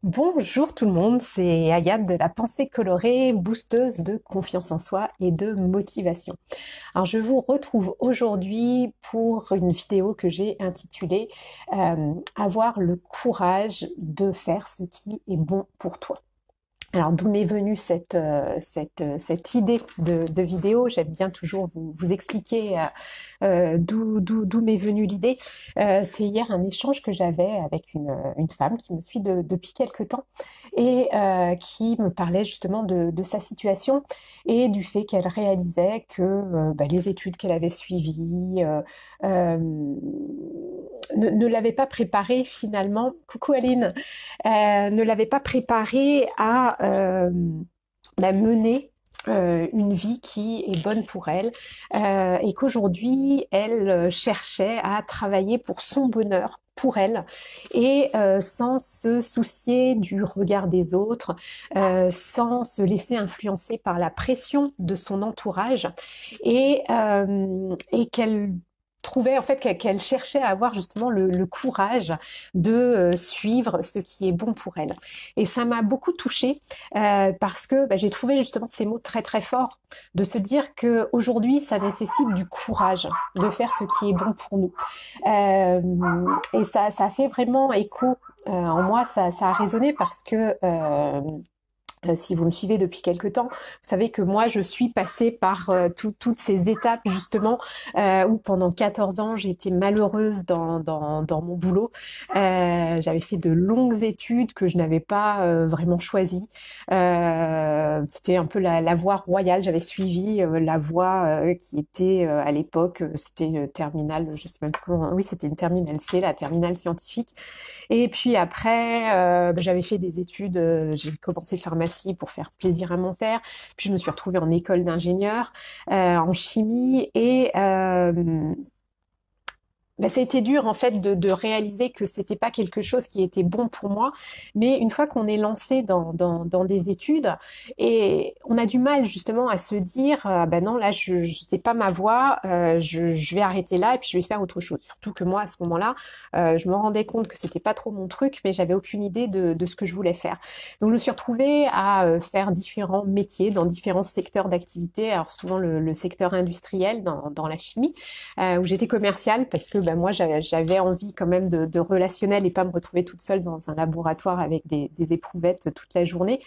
Bonjour tout le monde, c'est Agathe de la pensée colorée, boosteuse de confiance en soi et de motivation. Alors je vous retrouve aujourd'hui pour une vidéo que j'ai intitulée Avoir le courage de faire ce qui est bon pour toi. Alors d'où m'est venue cette idée de vidéo? J'aime bien toujours vous expliquer d'où m'est venue l'idée. C'est hier un échange que j'avais avec une femme qui me suit depuis quelques temps et qui me parlait justement de sa situation et du fait qu'elle réalisait que les études qu'elle avait suivies euh, ne l'avaient pas préparée finalement. Coucou Aline, ne l'avait pas préparée à mener une vie qui est bonne pour elle et qu'aujourd'hui elle cherchait à travailler pour son bonheur pour elle et sans se soucier du regard des autres, sans se laisser influencer par la pression de son entourage et qu'elle trouvait en fait qu'elle cherchait à avoir justement le courage de suivre ce qui est bon pour elle. Et ça m'a beaucoup touchée parce que j'ai trouvé justement ces mots très très forts, de se dire que aujourd'hui ça nécessite du courage de faire ce qui est bon pour nous. Et ça fait vraiment écho en moi, ça a résonné parce que si vous me suivez depuis quelque temps, vous savez que moi, je suis passée par toutes ces étapes, justement, où pendant 14 ans, j'ai été malheureuse dans mon boulot. J'avais fait de longues études que je n'avais pas vraiment choisies. C'était un peu la voie royale. J'avais suivi la voie qui était à l'époque, c'était terminale, je sais même plus comment, oui, c'était une terminale C, la terminale scientifique. Et puis après, j'avais fait des études, j'ai commencé pharmacie pour faire plaisir à mon père, puis je me suis retrouvée en école d'ingénieur en chimie et ça a été dur en fait de réaliser que c'était pas quelque chose qui était bon pour moi, mais une fois qu'on est lancé dans des études et on a du mal justement à se dire non là je sais pas ma voie, je vais arrêter là et puis je vais faire autre chose. Surtout que moi à ce moment-là, je me rendais compte que c'était pas trop mon truc, mais j'avais aucune idée de ce que je voulais faire. Donc je me suis retrouvée à faire différents métiers dans différents secteurs d'activité. Alors souvent le secteur industriel dans la chimie où j'étais commerciale parce que moi j'avais envie quand même de relationnel et pas me retrouver toute seule dans un laboratoire avec des éprouvettes toute la journée.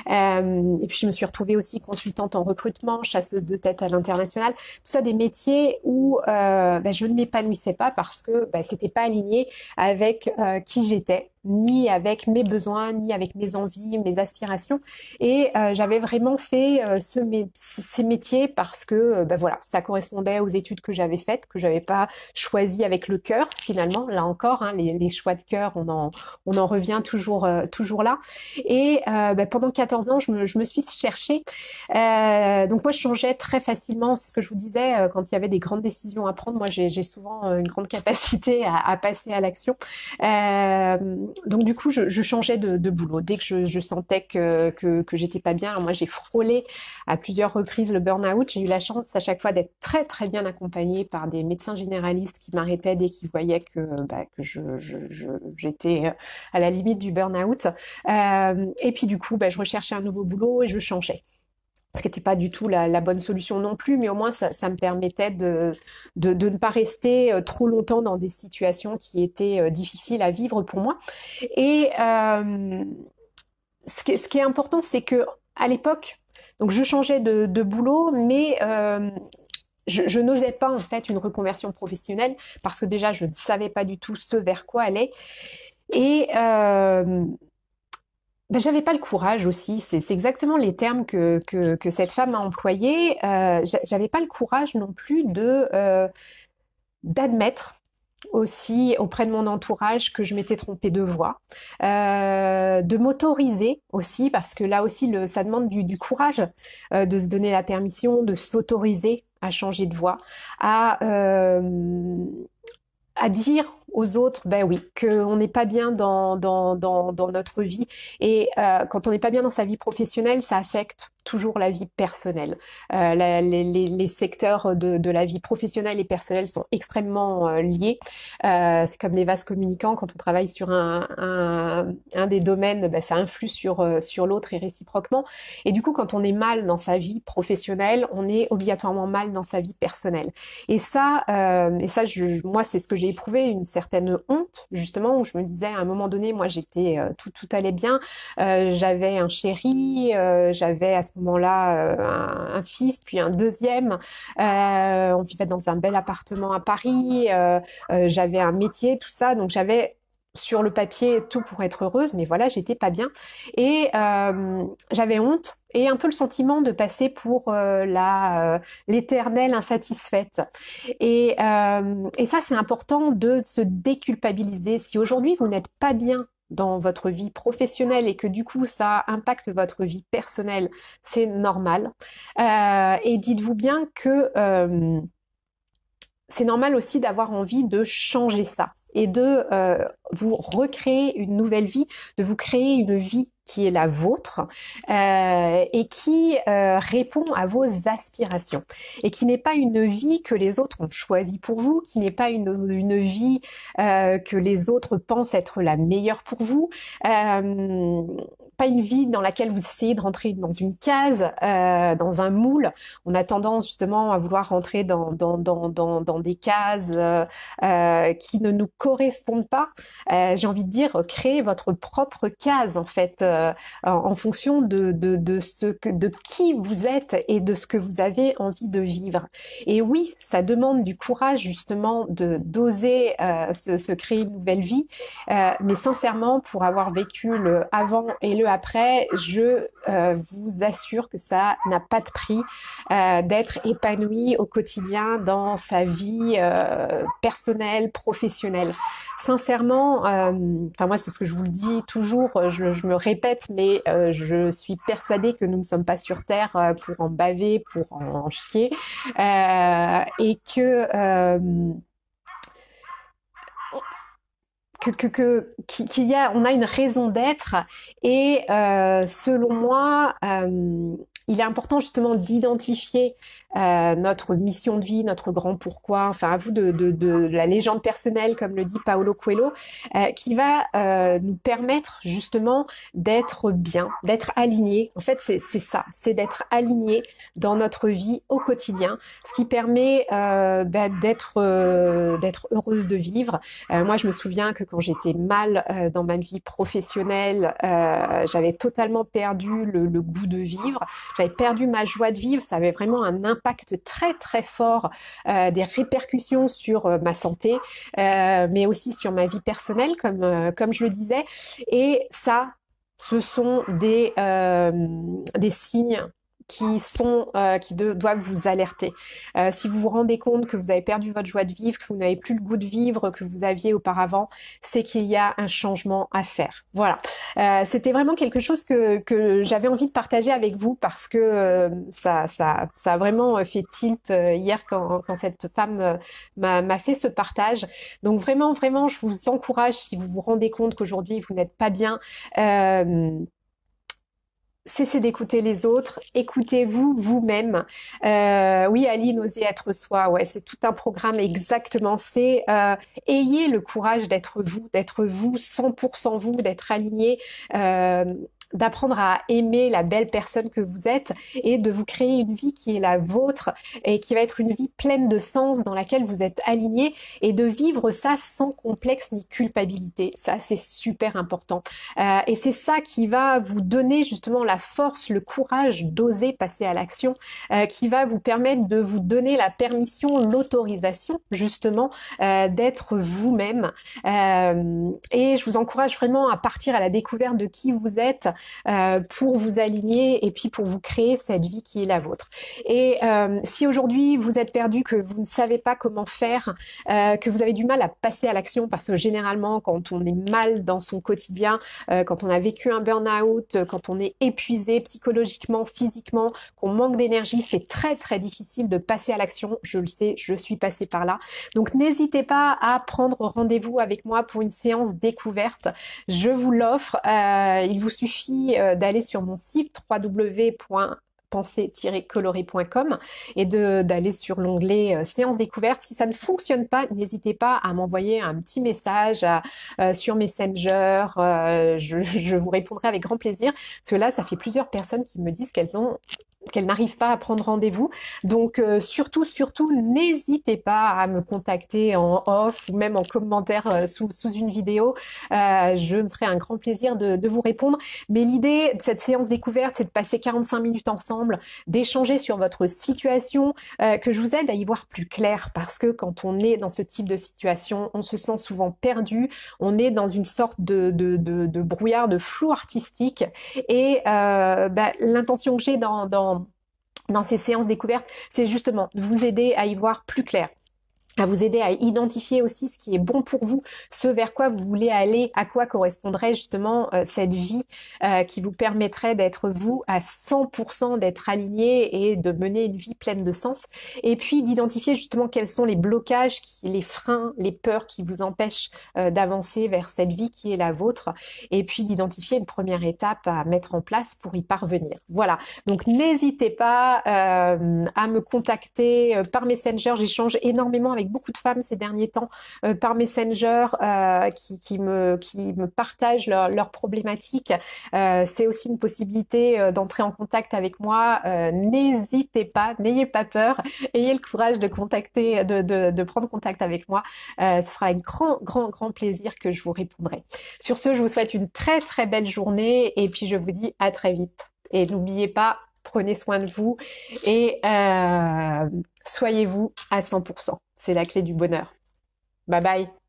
Et puis je me suis retrouvée aussi consultante en recrutement, chasseuse de tête à l'international. Tout ça des métiers où je ne m'épanouissais pas parce que c'était pas aligné avec qui j'étais, ni avec mes besoins, ni avec mes envies, mes aspirations. Et j'avais vraiment fait ces métiers parce que voilà, ça correspondait aux études que j'avais faites, que j'avais pas choisies avec le cœur finalement. Là encore, hein, les choix de cœur, on en revient toujours là. Et pendant 14 ans, je me suis cherchée. Donc moi, je changeais très facilement. C'est ce que je vous disais quand il y avait des grandes décisions à prendre. Moi, j'ai souvent une grande capacité à passer à l'action. Donc du coup, je changeais de boulot dès que je sentais que j'étais pas bien. Alors, moi, j'ai frôlé à plusieurs reprises le burn-out. J'ai eu la chance à chaque fois d'être très très bien accompagnée par des médecins généralistes qui m'arrêtaient dès qu'ils voyaient que j'étais à la limite du burn-out. Et puis du coup, je recherchais un nouveau boulot et je changeais. Ce qui n'était pas du tout la bonne solution non plus, mais au moins ça me permettait de ne pas rester trop longtemps dans des situations qui étaient difficiles à vivre pour moi. Et ce qui est important, c'est que à l'époque, donc je changeais de boulot, mais je n'osais pas en fait une reconversion professionnelle parce que déjà je ne savais pas du tout ce vers quoi aller. Et j'avais pas le courage aussi. C'est exactement les termes que cette femme a employés. J'avais pas le courage non plus d'admettre aussi auprès de mon entourage que je m'étais trompée de voie, de m'autoriser aussi parce que là aussi ça demande du courage de se donner la permission, de s'autoriser à changer de voie, à dire aux autres, ben oui, qu'on n'est pas bien dans notre vie. Et quand on n'est pas bien dans sa vie professionnelle, ça affecte toujours la vie personnelle. Les secteurs de la vie professionnelle et personnelle sont extrêmement liés. C'est comme des vases communicants. Quand on travaille sur un des domaines, ben, ça influe sur l'autre et réciproquement. Et du coup, quand on est mal dans sa vie professionnelle, on est obligatoirement mal dans sa vie personnelle. Et ça, moi, c'est ce que j'ai éprouvé, une certaine honte, justement, où je me disais, à un moment donné, moi, j'étais, tout allait bien. J'avais un chéri, j'avais à ce moment-là un fils, puis un deuxième. On vivait dans un bel appartement à Paris. J'avais un métier, tout ça. Donc, j'avais sur le papier tout pour être heureuse, mais voilà, j'étais pas bien. Et j'avais honte et un peu le sentiment de passer pour l'éternelle insatisfaite. Et ça, c'est important de se déculpabiliser. Si aujourd'hui vous n'êtes pas bien dans votre vie professionnelle et que du coup ça impacte votre vie personnelle, c'est normal. Et dites-vous bien que c'est normal aussi d'avoir envie de changer ça et de vous recréer une nouvelle vie, de vous créer une vie qui est la vôtre et qui répond à vos aspirations et qui n'est pas une vie que les autres ont choisie pour vous, qui n'est pas une vie que les autres pensent être la meilleure pour vous, pas une vie dans laquelle vous essayez de rentrer dans une case, dans un moule. On a tendance justement à vouloir rentrer dans des cases qui ne nous correspondent pas. J'ai envie de dire, créez votre propre case en fait, en fonction de qui vous êtes et de ce que vous avez envie de vivre. Et oui, ça demande du courage justement d'oser se créer une nouvelle vie, mais sincèrement, pour avoir vécu le avant et le après, je vous assure que ça n'a pas de prix d'être épanoui au quotidien dans sa vie personnelle, professionnelle. Sincèrement, enfin moi c'est ce que je vous le dis toujours, je me répète, mais je suis persuadée que nous ne sommes pas sur Terre pour en baver, pour en chier, et on a une raison d'être et selon moi, il est important justement d'identifier notre mission de vie, notre grand pourquoi, enfin à vous de la légende personnelle, comme le dit Paulo Coelho, qui va nous permettre justement d'être bien, d'être aligné. En fait, c'est ça, c'est d'être aligné dans notre vie au quotidien, ce qui permet d'être heureuse de vivre. Moi, je me souviens que quand j'étais mal dans ma vie professionnelle, j'avais totalement perdu le goût de vivre. J'avais perdu ma joie de vivre. Ça avait vraiment un impact très très fort, des répercussions sur ma santé, mais aussi sur ma vie personnelle, comme je le disais. Et ça, ce sont des signes qui doivent vous alerter. Si vous vous rendez compte que vous avez perdu votre joie de vivre, que vous n'avez plus le goût de vivre que vous aviez auparavant, c'est qu'il y a un changement à faire. Voilà. C'était vraiment quelque chose que j'avais envie de partager avec vous parce que ça a vraiment fait tilt hier quand cette femme m'a fait ce partage. Donc vraiment, vraiment, je vous encourage, si vous vous rendez compte qu'aujourd'hui vous n'êtes pas bien, cessez d'écouter les autres, écoutez-vous vous-même. Oui, Aline, oser être soi, ouais, c'est tout un programme exactement. C'est ayez le courage d'être vous, 100% vous, d'être aligné. D'apprendre à aimer la belle personne que vous êtes et de vous créer une vie qui est la vôtre et qui va être une vie pleine de sens dans laquelle vous êtes aligné et de vivre ça sans complexe ni culpabilité. Ça, c'est super important. Et c'est ça qui va vous donner justement la force, le courage d'oser passer à l'action, qui va vous permettre de vous donner la permission, l'autorisation justement d'être vous-même. Et je vous encourage vraiment à partir à la découverte de qui vous êtes, pour vous aligner et puis pour vous créer cette vie qui est la vôtre. Et si aujourd'hui vous êtes perdu, que vous ne savez pas comment faire, que vous avez du mal à passer à l'action, parce que généralement quand on est mal dans son quotidien, quand on a vécu un burn-out, quand on est épuisé psychologiquement, physiquement, qu'on manque d'énergie, c'est très très difficile de passer à l'action. Je le sais, je suis passée par là. Donc n'hésitez pas à prendre rendez-vous avec moi pour une séance découverte. Je vous l'offre. Il vous suffit d'aller sur mon site www.penser-coloré.com et d'aller sur l'onglet séance découverte. Si ça ne fonctionne pas, n'hésitez pas à m'envoyer un petit message sur Messenger. Je vous répondrai avec grand plaisir. Parce que là, ça fait plusieurs personnes qui me disent qu'elles n'arrivent pas à prendre rendez-vous. Donc surtout, n'hésitez pas à me contacter en off ou même en commentaire sous une vidéo. Je me ferai un grand plaisir de vous répondre. Mais l'idée de cette séance découverte, c'est de passer 45 minutes ensemble, d'échanger sur votre situation, que je vous aide à y voir plus clair, parce que quand on est dans ce type de situation, on se sent souvent perdu, on est dans une sorte de brouillard, de flou artistique. Et l'intention que j'ai dans ces séances découvertes, c'est justement de vous aider à y voir plus clair, à vous aider à identifier aussi ce qui est bon pour vous, ce vers quoi vous voulez aller, à quoi correspondrait justement cette vie qui vous permettrait d'être vous à 100%, d'être aligné et de mener une vie pleine de sens. Et puis d'identifier justement quels sont les blocages, les freins, les peurs qui vous empêchent d'avancer vers cette vie qui est la vôtre. Et puis d'identifier une première étape à mettre en place pour y parvenir. Voilà. Donc n'hésitez pas à me contacter par Messenger. J'échange énormément avec beaucoup de femmes ces derniers temps par Messenger qui me partagent leurs problématiques. C'est aussi une possibilité d'entrer en contact avec moi. N'hésitez pas, n'ayez pas peur, ayez le courage de contacter, de prendre contact avec moi. Ce sera avec grand plaisir que je vous répondrai. Sur ce, je vous souhaite une très très belle journée et puis je vous dis à très vite. Et n'oubliez pas, prenez soin de vous et soyez-vous à 100%. C'est la clé du bonheur. Bye bye.